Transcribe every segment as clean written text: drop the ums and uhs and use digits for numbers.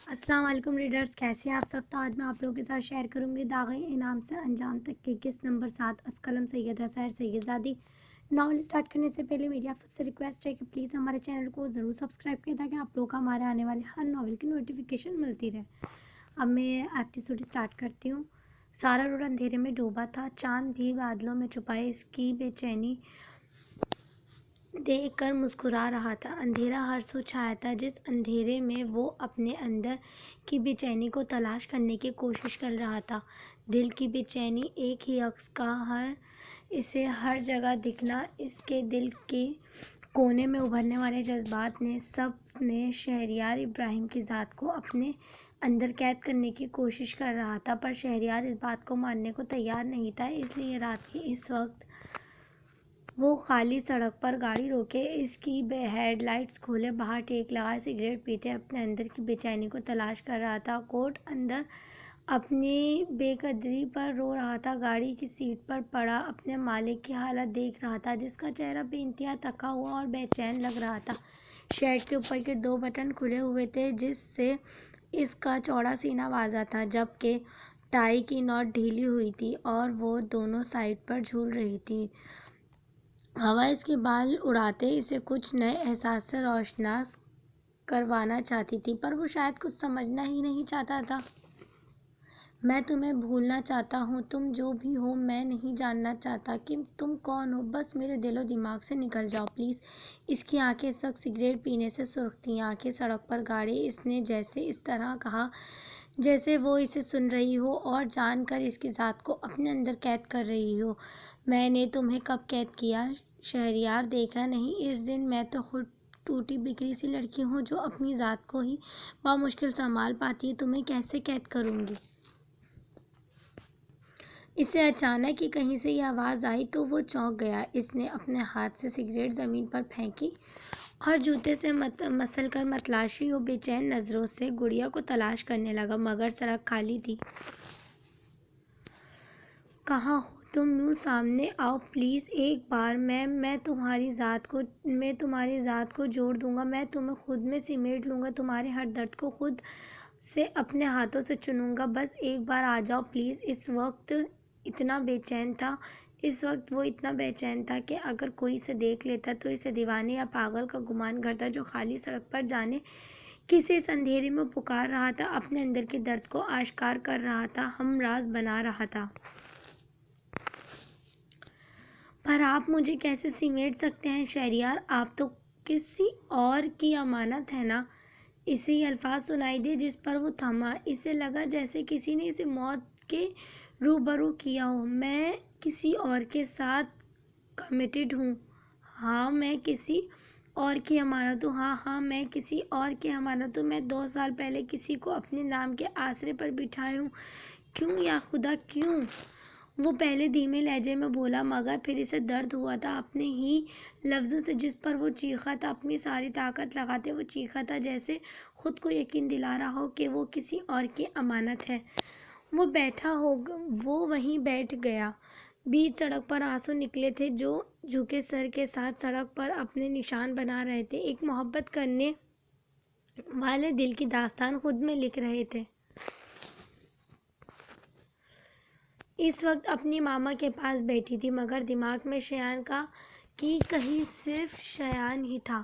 السلام علیکم ریڈرز، کیسے ہیں آپ سب؟ تو آج میں آپ لوگوں کے ساتھ شیئر کروں گی داغ انعام سے انجام تک کی قسط نمبر 7 از قلم سیدہ سحر سیدزادی۔ ناول اسٹارٹ کرنے سے پہلے میری آپ سب سے ریکویسٹ ہے کہ پلیز ہمارے چینل کو ضرور سبسکرائب کریں تاکہ آپ لوگوں کو ہمارے آنے والے ہر ناول کی نوٹیفیکیشن ملتی رہے۔ اب میں ایپیسوڈ اسٹارٹ کرتی ہوں۔ سارا روڈ اندھیرے میں ڈوبا تھا، چاند بھی بادلوں میں چھپائے اس کی بے چینی دیکھ کر مسکرا رہا تھا۔ اندھیرا ہر سو چھایا تھا، جس اندھیرے میں وہ اپنے اندر کی بے چینی کو تلاش کرنے کی کوشش کر رہا تھا۔ دل کی بے چینی ایک ہی عکس کا اسے ہر جگہ دکھنا، اس کے دل کے کونے میں ابھرنے والے جذبات نے سب نے شہریار ابراہیم کی ذات کو اپنے اندر قید کرنے کی کوشش کر رہا تھا، پر شہریار اس بات کو ماننے کو تیار نہیں تھا۔ اس لیے رات کے اس وقت وہ خالی سڑک پر گاڑی روکے، اس کی ہیڈ لائٹس کھولے، باہر ٹیک لگائے، سگریٹ پیتے اپنے اندر کی بے چینی کو تلاش کر رہا تھا۔ کوٹ اندر اپنی بے قدری پر رو رہا تھا، گاڑی کی سیٹ پر پڑا اپنے مالک کی حالت دیکھ رہا تھا جس کا چہرہ بے انتہا تھکا ہوا اور بے چین لگ رہا تھا۔ شرٹ کے اوپر کے 2 بٹن کھلے ہوئے تھے جس سے اس کا چوڑا سینہ واضح تھا، جبکہ ٹائی کی نوٹ ڈھیلی ہوئی تھی اور وہ دونوں سائڈ پر جھول رہی تھی۔ ہوا اس کے بال اڑاتے اسے کچھ نئے احساس سے روشناس کروانا چاہتی تھی، پر وہ شاید کچھ سمجھنا ہی نہیں چاہتا تھا۔ میں تمہیں بھولنا چاہتا ہوں، تم جو بھی ہو، میں نہیں جاننا چاہتا کہ تم کون ہو، بس میرے دل و دماغ سے نکل جاؤ پلیز۔ اس کی آنکھیں اس وقت سگریٹ پینے سے سرخ تھیں، آنکھیں سڑک پر گاڑی۔ اس نے جیسے اس طرح کہا جیسے وہ اسے سن رہی ہو اور جان کر اس کی ذات کو اپنے اندر قید کر رہی ہو۔ میں نے تمہیں کب قید کیا شہریار؟ دیکھا نہیں اس دن؟ میں تو خود ٹوٹی بکھری سی لڑکی ہوں جو اپنی ذات کو ہی بامشکل سنبھال پاتی ہے، تمہیں کیسے قید کروں گی؟ اسے اچانک ہی کہیں سے یہ آواز آئی تو وہ چونک گیا۔ اس نے اپنے ہاتھ سے سگریٹ زمین پر پھینکی اور جوتے سے مسل کر متلاشی و بے چین نظروں سے گڑیا کو تلاش کرنے لگا، مگر سڑک خالی تھی۔ کہاں ہو تم؟ یوں سامنے آؤ پلیز ایک بار، میں تمہاری ذات کو جوڑ دوں گا، میں تمہیں خود میں سمیٹ لوں گا، تمہارے ہر درد کو خود سے اپنے ہاتھوں سے چنوں گا، بس ایک بار آ جاؤ پلیز۔ اس وقت وہ اتنا بے چین تھا کہ اگر کوئی اسے دیکھ لیتا تو اسے دیوانے یا پاگل کا گمان کرتا جو خالی سڑک پر جانے کسی اس اندھیرے میں پکار رہا تھا، اپنے اندر کے درد کو آشکار کر رہا تھا، ہم راز بنا رہا تھا۔ پر آپ مجھے کیسے سمیٹ سکتے ہیں شہریار؟ آپ تو کسی اور کی امانت ہیں نا؟ اسے یہ الفاظ سنائی دیے جس پر وہ تھما۔ اسے لگا جیسے کسی نے اسے موت کے روبرو کیا ہو۔ میں کسی اور کے ساتھ کمیٹڈ ہوں۔ ہاں میں کسی اور کی امانت ہوں، ہاں میں کسی اور کی امانت ہوں، میں 2 سال پہلے کسی کو اپنے نام کے آسرے پر بٹھایا ہوں۔ کیوں یا خدا کیوں؟ وہ پہلے دھیمے لہجے میں بولا، مگر پھر اسے درد ہوا تھا اپنے ہی لفظوں سے جس پر وہ چیخا تھا، اپنی ساری طاقت لگاتے وہ چیخا تھا، جیسے خود کو یقین دلا رہا ہو کہ وہ کسی اور کی امانت ہے۔ وہ وہیں بیٹھ گیا۔ بیچ سڑک پر آنسو نکلے تھے جو جھکے سر کے ساتھ سڑک پر اپنے نشان بنا رہے تھے، ایک محبت کرنے والے دل کی داستان خود میں لکھ رہے تھے۔ اس وقت اپنی ماما کے پاس بیٹھی تھی، مگر دماغ میں شیان کا کی کہیں صرف شیان ہی تھا۔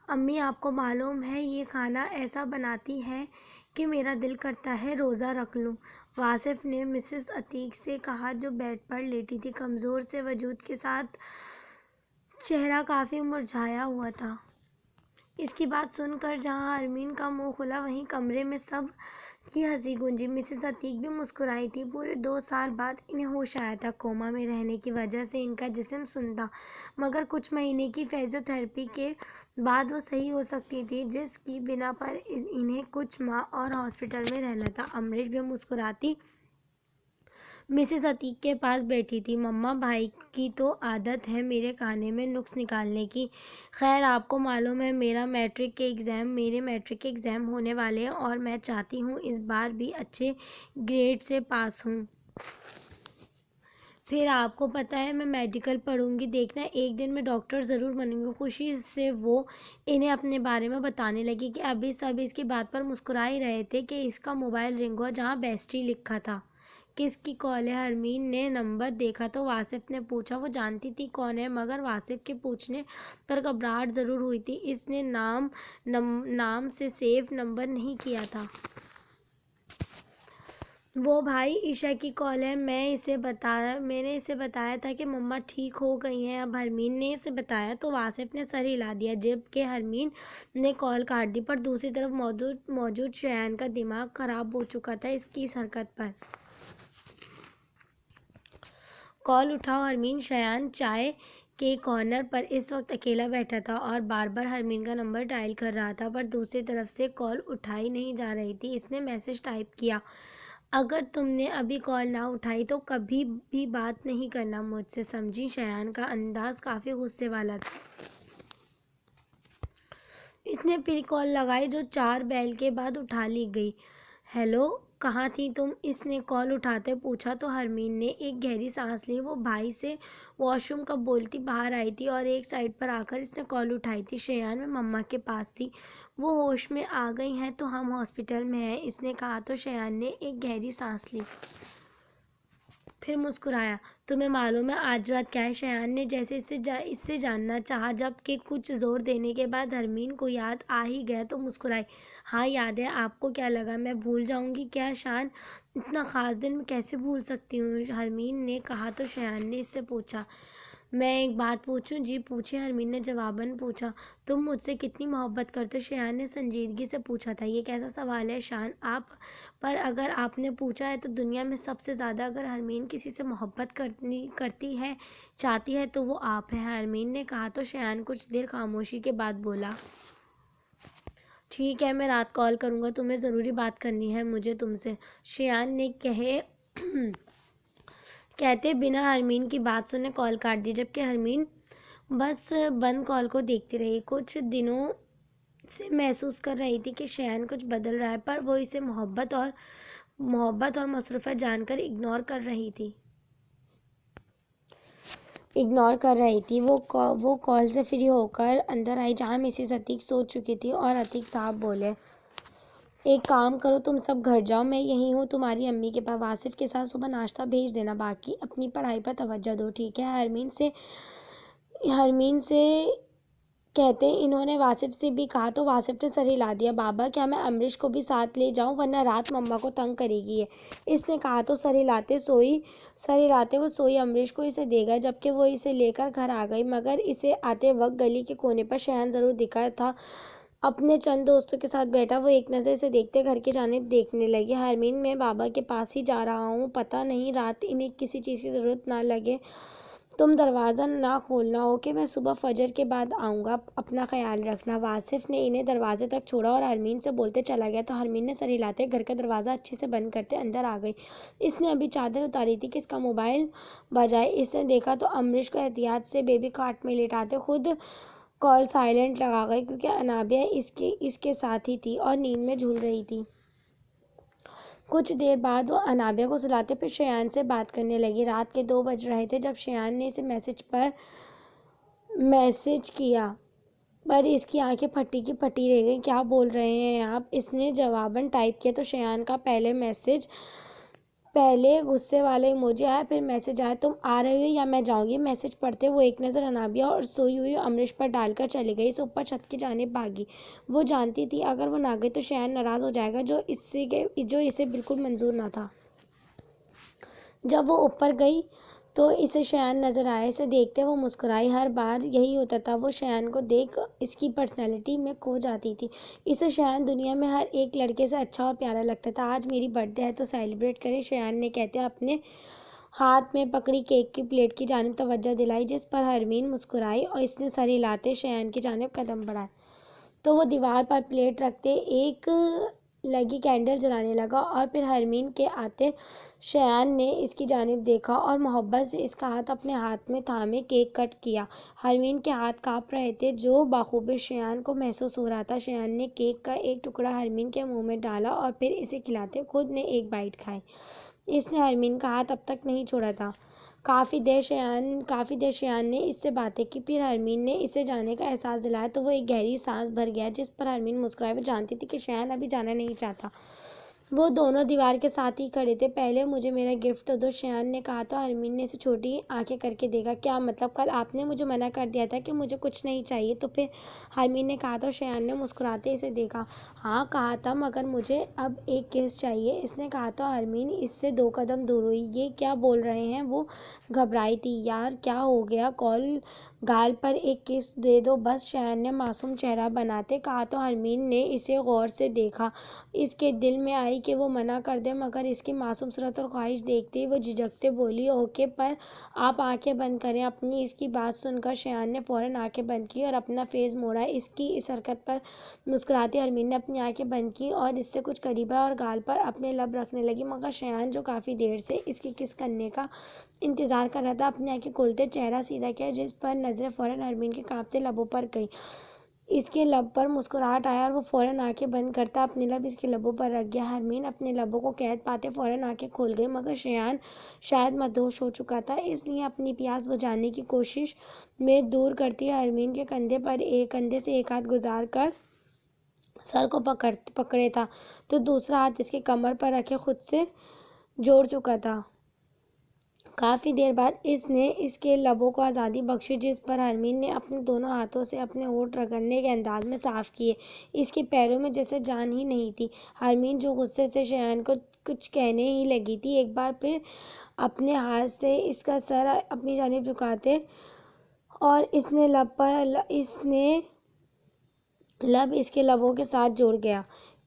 امی آپ کو معلوم ہے یہ کھانا ایسا بناتی ہے کہ میرا دل کرتا ہے روزہ رکھ لوں، واصف نے مسز عتیق سے کہا جو بیڈ پر لیٹی تھی، کمزور سے وجود کے ساتھ چہرہ کافی مرجھایا ہوا تھا۔ اس کی بات سن کر جہاں ارمین کا منہ کھلا وہیں کمرے میں سب کی ہنسی گونجی۔ مسز عتیق بھی مسکرائی تھی۔ پورے 2 سال بعد انہیں ہوش آیا تھا۔ کوما میں رہنے کی وجہ سے ان کا جسم سن تھا، مگر کچھ مہینے کی فزیو تھراپی کے بعد وہ صحیح ہو سکتی تھی، جس کی بنا پر انہیں کچھ ماہ اور ہاسپٹل میں رہنا تھا۔ امریش بھی مسکراتی مسز عتیق کے پاس بیٹھی تھی۔ مما بھائی کی تو عادت ہے میرے کھانے میں نقص نکالنے کی۔ خیر آپ کو معلوم ہے میرے میٹرک کے ایگزام ہونے والے ہیں اور میں چاہتی ہوں اس بار بھی اچھے گریڈ سے پاس ہوں۔ پھر آپ کو پتہ ہے میں میڈیکل پڑھوں گی، دیکھنا ایک دن میں ڈاکٹر ضرور بنوں گی۔ خوشی سے وہ انہیں اپنے بارے میں بتانے لگی کہ ابھی سب اس کی بات پر مسکرا ہی رہے تھے کہ اس کا موبائل رنگ ہوا جہاں بیسٹی لکھا تھا۔ کس کی کال ہے؟ ہرمین نے نمبر دیکھا تو واصف نے پوچھا۔ وہ جانتی تھی کون ہے، مگر واصف کے پوچھنے پر گھبراہٹ ضرور ہوئی تھی۔ اس نے نام سے سیو نمبر نہیں کیا تھا۔ وہ بھائی عشاء کی کال ہے، میں نے اسے بتایا تھا کہ مما ٹھیک ہو گئی ہیں۔ اب ہرمین نے اسے بتایا تو واصف نے سر ہلا دیا، جبکہ ہرمین نے کال کاٹ دی۔ پر دوسری طرف موجود شایان کا دماغ خراب ہو چکا تھا اس کی اس حرکت پر۔ کال اٹھاؤ ہرمین۔ شایان چائے کے کارنر پر اس وقت اکیلا بیٹھا تھا اور بار بار ہرمین کا نمبر ڈائل کر رہا تھا، پر دوسری طرف سے کال اٹھائی نہیں جا رہی تھی۔ اس نے میسج ٹائپ کیا، اگر تم نے ابھی کال نہ اٹھائی تو کبھی بھی بات نہیں کرنا مجھ سے، سمجھی؟ شایان کا انداز کافی غصے والا تھا۔ اس نے پھر کال لگائی جو 4 بیل کے بعد اٹھا لی گئی۔ ہیلو، کہاں تھی تم؟ اس نے کال اٹھاتے پوچھا تو ہرمین نے ایک گہری سانس لی۔ وہ بھائی سے واش روم کب بولتی باہر آئی تھی اور ایک سائڈ پر آ کر اس نے کال اٹھائی تھی۔ شایان، میں مما کے پاس تھی، وہ ہوش میں آ گئی ہیں تو ہم ہاسپٹل میں ہیں، اس نے کہا تو شایان نے ایک گہری سانس لی۔ پھر مسکرایا۔ تمہیں معلوم ہے آج رات کیا ہے؟ شایان نے جیسے اس سے جاننا چاہا، جبکہ کچھ زور دینے کے بعد ہرمین کو یاد آ ہی گیا تو مسکرائی۔ ہاں یاد ہے، آپ کو کیا لگا میں بھول جاؤں گی کیا؟ شان، اتنا خاص دن میں کیسے بھول سکتی ہوں؟ ہرمین نے کہا تو شایان نے اس سے پوچھا، میں ایک بات پوچھوں؟ جی پوچھیں، ہرمین نے جواباً پوچھا۔ تم مجھ سے کتنی محبت کرتے ہو؟ شایان نے سنجیدگی سے پوچھا تھا۔ یہ کیسا سوال ہے شان؟ آپ پر اگر آپ نے پوچھا ہے تو دنیا میں سب سے زیادہ اگر ہرمین کسی سے محبت کرتی ہے، چاہتی ہے تو وہ آپ ہیں، ہرمین نے کہا تو شایان کچھ دیر خاموشی کے بعد بولا، ٹھیک ہے میں رات کال کروں گا، تمہیں ضروری بات کرنی ہے مجھے تم سے، شایان نے کہتے بنا ہرمین کی بات سنے کال کاٹ دی، جبکہ ہرمین بس بند کال کو دیکھتی رہی۔ کچھ دنوں سے محسوس کر رہی تھی کہ شایان کچھ بدل رہا ہے، پر وہ اسے محبت اور مصروفیت جان کر اگنور کر رہی تھی۔ وہ کال سے فری ہو کر اندر آئی جہاں مسز عتیق سو چکی تھی اور عتیق صاحب بولے، ایک کام کرو تم سب گھر جاؤ، میں یہی ہوں تمہاری امی کے پاس، واصف کے ساتھ صبح ناشتہ بھیج دینا، باقی اپنی پڑھائی پر توجہ دو، ٹھیک ہے؟ ہرمین سے کہتے انہوں نے واصف سے بھی کہا تو واصف نے سر ہلا دیا۔ بابا کیا میں امریش کو بھی ساتھ لے جاؤں ورنہ رات مما کو تنگ کرے گی اس نے کہا تو سر ہلاتے وہ سوئی امریش کو اسے دے گا، جبکہ وہ اسے لے کر گھر آ گئی، مگر اسے آتے وقت گلی کے کونے پر شایان ضرور دکھا تھا، اپنے چند دوستوں کے ساتھ بیٹھا۔ وہ ایک نظر سے دیکھتے گھر کی جانب دیکھنے لگے۔ ہرمین، میں بابا کے پاس ہی جا رہا ہوں، پتہ نہیں رات انہیں کسی چیز کی ضرورت نہ لگے، تم دروازہ نہ کھولنا، اوکے؟ میں صبح فجر کے بعد آؤں گا، اپنا خیال رکھنا۔ واصف نے انہیں دروازے تک چھوڑا اور ہرمین سے بولتے چلا گیا تو ہرمین نے سر ہلاتے گھر کا دروازہ اچھے سے بند کرتے اندر آ گئی۔ اس نے ابھی چادر اتاری تھی کہ اس کا موبائل بجا۔ اس نے دیکھا تو امریش کو احتیاط سے بیبی کاٹ میں لٹاتے خود کال سائلنٹ لگا گئی، کیونکہ انابیہ اس کے ساتھ ہی تھی اور نیند میں جھول رہی تھی۔ کچھ دیر بعد وہ انابیہ کو سلاتے پھر شایان سے بات کرنے لگی۔ رات کے 2 بج رہے تھے جب شایان نے اسے میسج کیا، پر اس کی آنکھیں پھٹی کی پھٹی رہ گئیں۔ کیا بول رہے ہیں آپ؟ اس نے جواباً ٹائپ کیا تو شایان کا پہلے غصے والا ایموجی آیا، پھر میسج آیا، تم آ رہے ہو یا میں جاؤں گی؟ میسج پڑھتے وہ ایک نظر انابیہ اور سوئی ہوئی امریش پر ڈال کر چلی گئی۔ اسے اوپر چھت کی جانب بھاگی۔ وہ جانتی تھی اگر وہ نہ گئی تو شایان ناراض ہو جائے گا، جو اسے بالکل منظور نہ تھا۔ جب وہ اوپر گئی تو اسے شایان نظر آیا، اسے دیکھتے وہ مسکرائی، ہر بار یہی ہوتا تھا، وہ شایان کو دیکھ اس کی پرسنالٹی میں کھو جاتی تھی، اسے شایان دنیا میں ہر ایک لڑکے سے اچھا اور پیارا لگتا تھا۔ آج میری برتھ ڈے ہے تو سیلیبریٹ کریں، شایان نے کہتے اپنے ہاتھ میں پکڑی کیک کی پلیٹ کی جانب توجہ دلائی، جس پر ہرمین مسکرائی اور اس نے سر ہلاتے شایان کی جانب قدم بڑھائے تو وہ دیوار پر پلیٹ رکھتے ایک لگی کینڈل جلانے لگا، اور پھر ہرمین کے آتے شایان نے اس کی جانب دیکھا اور محبت سے اس کا ہاتھ اپنے ہاتھ میں تھامے کیک کٹ کیا۔ ہرمین کے ہاتھ کانپ رہے تھے جو بخوبی شایان کو محسوس ہو رہا تھا۔ شایان نے کیک کا ایک ٹکڑا ہرمین کے منہ میں ڈالا اور پھر اسے کھلاتے خود نے ایک بائٹ کھائی۔ اس نے ہرمین کا ہاتھ اب تک نہیں چھوڑا تھا۔ کافی دیر شیان نے اس سے باتیں کی، پھر ہرمین نے اسے جانے کا احساس دلایا تو وہ ایک گہری سانس بھر گیا، جس پر ہرمین مسکرائی۔ وہ جانتی تھی کہ شیان ابھی جانا نہیں چاہتا۔ وہ دونوں دیوار کے ساتھ ہی کھڑے تھے۔ پہلے مجھے میرا گفٹ تو دو، شیان نے کہا تو ہرمین نے اسے چھوٹی آنکھیں کر کے دیکھا۔ کیا مطلب؟ کل آپ نے مجھے منع کر دیا تھا کہ مجھے کچھ نہیں چاہیے تو پھر؟ ہرمین نے کہا تو شیان نے مسکراتے اسے دیکھا۔ ہاں کہا تھا، مگر مجھے اب ایک کس چاہیے، اس نے کہا تو ہرمین اس سے 2 قدم دور ہوئی۔ یہ کیا بول رہے ہیں؟ وہ گھبرائی تھی۔ یار کیا ہو گیا؟ گال پر ایک کس دے دو بس، شیان نے معصوم چہرہ بناتے کہا تو ہرمین نے اسے غور سے دیکھا۔ اس کے دل میں آئی کہ وہ منع کر دے، مگر اس کی معصوم صورت اور خواہش دیکھتے ہی وہ جھجکتے بولی، اوکے پر آپ آنکھیں بند کریں اپنی۔ اس کی بات سن کر شیان نے فوراً آنکھیں بند کی اور اپنا فیس موڑا۔ اس کی اس حرکت پر مسکراتی ہرمین نے اپنی آنکھیں بند کی اور اس سے کچھ قریب آئی اور گال پر اپنے لب رکھنے لگی، مگر شیان جو کافی دیر سے اس کی کس کرنے کا انتظار کر رہا تھا، اپنی آنکھیں کھولتے چہرہ سیدھا کیا، جس پر نظریں فوراً ہرمین کے کانپتے لبوں پر گئیں۔ اس کے لب پر مسکراہٹ آیا اور وہ فوراً آنکھیں بند کرتا اپنے لب اس کے لبوں پر رکھ گیا۔ ہرمین اپنے لبوں کو قید پاتے فوراً آنکھیں کھول گئی، مگر شیان شاید مدہوش ہو چکا تھا، اس لیے اپنی پیاس بجھانے کی کوشش میں دور کرتی ہرمین کے کندھے سے ایک ہاتھ گزار کر سر کو پکڑے تھا تو دوسرا ہاتھ اس کے کمر پر رکھے خود سے جوڑ چکا تھا۔ کافی دیر بعد اس نے اس کے لبوں کو آزادی بخشی، جس پر ہرمین نے اپنے دونوں ہاتھوں سے اپنے ہونٹ رگڑنے کے انداز میں صاف کیے۔ اس کے پیروں میں جیسے جان ہی نہیں تھی۔ ہرمین جو غصے سے شیان کو کچھ کہنے ہی لگی تھی، ایک بار پھر اپنے ہاتھ سے اس کا سر اپنی جانب جھکاتے اور اس نے لب اس کے لبوں کے ساتھ جڑ گیا۔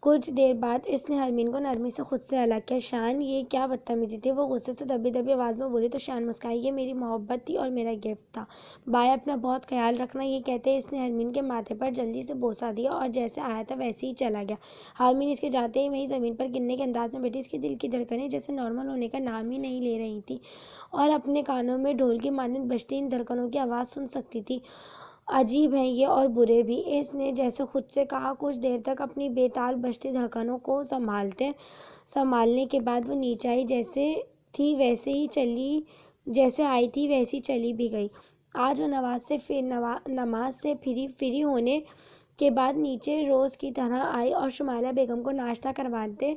کچھ دیر بعد اس نے ہرمین کو نرمی سے خود سے الگ کیا۔ شان یہ کیا بدتمیزی تھی؟ وہ غصے سے دبی دبی آواز میں بولی تو شان مسکرائی، یہ میری محبت تھی اور میرا گفٹ تھا، بائے اپنا بہت خیال رکھنا۔ یہ کہتے اس نے ہرمین کے ماتھے پر جلدی سے بوسہ دیا اور جیسے آیا تھا ویسے ہی چلا گیا۔ ہرمین اس کے جاتے ہی وہیں زمین پر گرنے کے انداز میں بیٹھی۔ اس کے دل کی دھڑکنیں جیسے نارمل ہونے کا نام ہی نہیں لے رہی تھیں اور اپنے کانوں میں ڈھول کی مانند بجتی ان دھڑکنوں کی آواز سن سکتی تھی۔ عجیب ہیں یہ اور برے بھی، اس نے جیسے خود سے کہا۔ کچھ دیر تک اپنی بے تال بجتی دھڑکنوں کو سنبھالنے کے بعد وہ نیچے آئی، جیسے آئی تھی ویسی چلی بھی گئی۔ آج وہ نماز سے فری ہونے کے بعد نیچے روز کی طرح آئی اور شمائلہ بیگم کو ناشتہ کرواتے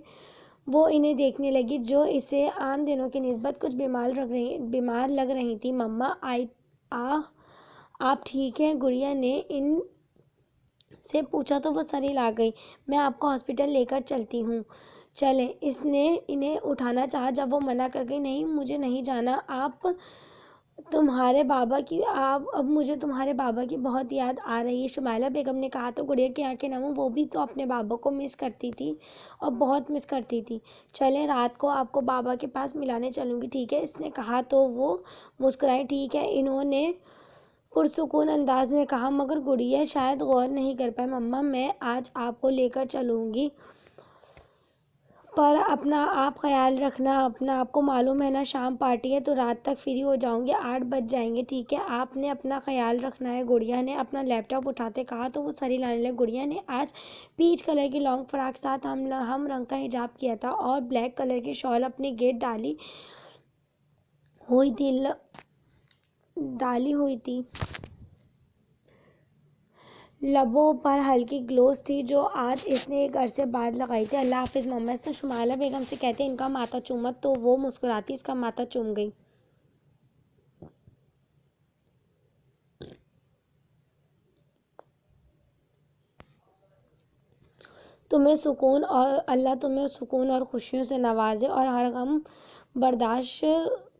وہ انہیں دیکھنے لگی، جو اسے عام دنوں کی نسبت کچھ بیمار لگ رہی تھیں۔ مما آپ ٹھیک ہیں؟ گڑیا نے ان سے پوچھا تو وہ سر ہلا گئی۔ میں آپ کو ہاسپٹل لے کر چلتی ہوں، چلیں۔ اس نے انہیں اٹھانا چاہا جب وہ منع کر گئی، نہیں مجھے نہیں جانا، اب مجھے تمہارے بابا کی بہت یاد آ رہی ہے، شمائلہ بیگم نے کہا تو گڑیا کی آنکھیں نم ہوئیں۔ وہ بھی تو اپنے بابا کو مس کرتی تھی اور بہت مس کرتی تھی۔ چلیں رات کو آپ کو بابا کے پاس ملانے چلوں گی، ٹھیک ہے؟ اس نے کہا تو وہ مسکرائی۔ ٹھیک ہے، انہوں نے پرسکون انداز میں کہا، مگر گڑیا شاید غور نہیں کر پائی۔ مما میں آج آپ کو لے کر چلوں گی، پر اپنا آپ خیال رکھنا، آپ کو معلوم ہے نا شام پارٹی ہے تو رات تک فری ہو جاؤں گی، 8 بج جائیں گے، ٹھیک ہے؟ آپ نے اپنا خیال رکھنا ہے، گڑیا نے اپنا لیپ ٹاپ اٹھاتے کہا تو وہ سر ہلانے لگی۔ گڑیا نے آج پیچ کلر کی لانگ فراک ساتھ ہم رنگ کا حجاب کیا تھا اور بلیک کلر کی شال اپنے گرد ڈالی ہوئی تھی۔ لبوں پر ہلکی گلوز تھی جو آج اس نے ایک عرصے بعد لگائی تھی۔ اللہ حافظ مما، اس نے شمائلہ بیگم سے کہتے ان کا ماتھا چوما تو وہ مسکراتی اس کا ماتھا چوم گئی۔ اللہ تمہیں سکون اور خوشیوں سے نوازے اور ہر غم برداشت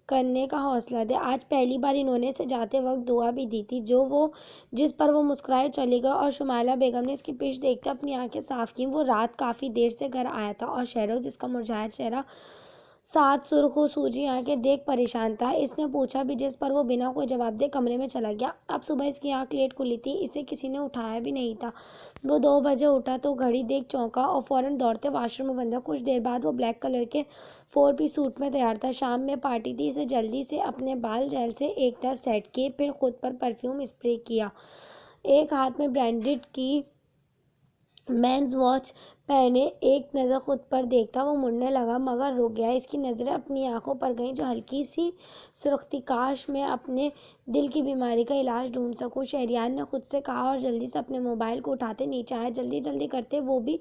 کرنے کا حوصلہ دے۔ آج پہلی بار انہوں نے اسے جاتے وقت دعا بھی دی تھی، جس پر وہ مسکرائے چلی گئی اور شمائلہ بیگم نے اس کی پیٹھ دیکھتے اپنی آنکھیں صاف کیں۔ وہ رات کافی دیر سے گھر آیا تھا اور شہروز اس کا مرجھایا چہرہ، ساتھ سرخ و سوجی آنکھیں دیکھ پریشان تھا۔ اس نے پوچھا بھی، جس پر وہ بنا کوئی جواب دے کمرے میں چلا گیا۔ اب صبح اس کی آنکھ لیٹ کھلی تھی، اسے کسی نے اٹھایا بھی نہیں تھا۔ وہ 2 بجے اٹھا تو گھڑی دیکھ چونکا اور فوراً دوڑتے واش روم میں بندھا۔ کچھ دیر بعد وہ بلیک کلر کے 4 پیس سوٹ میں تیار تھا۔ شام میں پارٹی تھی، اسے جلدی سے اپنے بال جیل سے ایک طرف سیٹ کیے، پھر خود پر پرفیوم اسپرے کیا۔ ایک ہاتھ میں برانڈی کی مینز واچ پہنے ایک نظر خود پر دیکھتا وہ مڑنے لگا مگر رک گیا۔ اس کی نظریں اپنی آنکھوں پر گئیں جو ہلکی سی سرخ تھی۔ کاش میں اپنے دل کی بیماری کا علاج ڈھونڈ سکوں، شہریار نے خود سے کہا اور جلدی سے اپنے موبائل کو اٹھاتے نیچے آیا۔ جلدی جلدی کرتے وہ بھی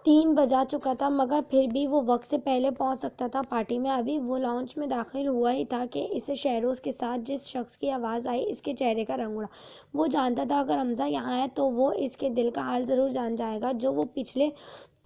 3 بجا چکا تھا مگر پھر بھی وہ وقت سے پہلے پہنچ سکتا تھا پارٹی میں۔ ابھی وہ لاؤنج میں داخل ہوا ہی تھا کہ اسے شہروز کے ساتھ جس شخص کی آواز آئی اس کے چہرے کا رنگ اڑا۔ وہ جانتا تھا اگر حمزہ یہاں ہے تو وہ اس کے دل کا حال ضرور جان جائے گا جو وہ پچھلے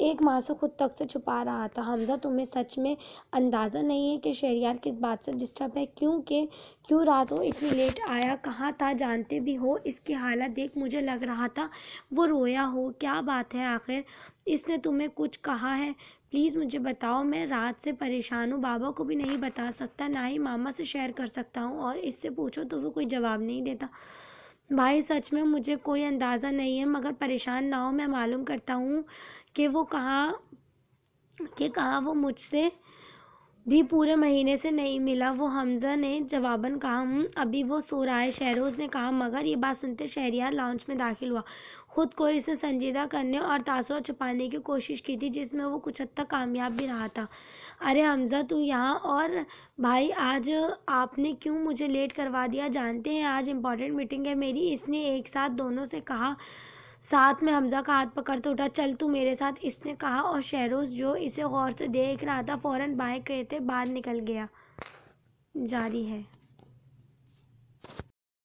1 ماہ سے خود تک سے چھپا رہا تھا۔ حمزہ تمہیں سچ میں اندازہ نہیں ہے کہ شہریار کس بات سے ڈسٹرب ہے؟ کیوں رات کو اتنی لیٹ آیا؟ کہاں تھا؟ جانتے بھی ہو اس کی حالت دیکھ مجھے لگ رہا تھا وہ رویا ہو۔ کیا بات ہے آخر؟ اس نے تمہیں کچھ کہا ہے؟ پلیز مجھے بتاؤ، میں رات سے پریشان ہوں، بابا کو بھی نہیں بتا سکتا، نہ ہی ماما سے شیئر کر سکتا ہوں، اور اس سے پوچھو تو وہ کوئی جواب نہیں دیتا۔ بھائی سچ میں مجھے کوئی اندازہ نہیں ہے مگر پریشان نہ ہو، میں معلوم کرتا ہوں کہ کہاں وہ مجھ سے بھی پورے مہینے سے نہیں ملا۔ وہ حمزہ نے جواباً کہا ابھی وہ سو رہا ہے، شہروز نے کہا مگر یہ بات سنتے شہریار لاؤنج میں داخل ہوا۔ خود کو اسے سنجیدہ کرنے اور تاثرات چھپانے کی کوشش کی تھی جس میں وہ کچھ حد تک کامیاب بھی رہا تھا۔ ارے حمزہ تو یہاں، اور بھائی آج آپ نے کیوں مجھے لیٹ کروا دیا؟ جانتے ہیں آج امپورٹنٹ میٹنگ ہے میری، اس نے ایک ساتھ دونوں سے کہا۔ ساتھ میں حمزہ کا ہاتھ پکڑتے اٹھا۔ چل تو میرے ساتھ، اس نے کہا اور شہروز جو اسے غور سے دیکھ رہا تھا فوراً بائیں کہتے باہر نکل گیا۔ جاری ہے۔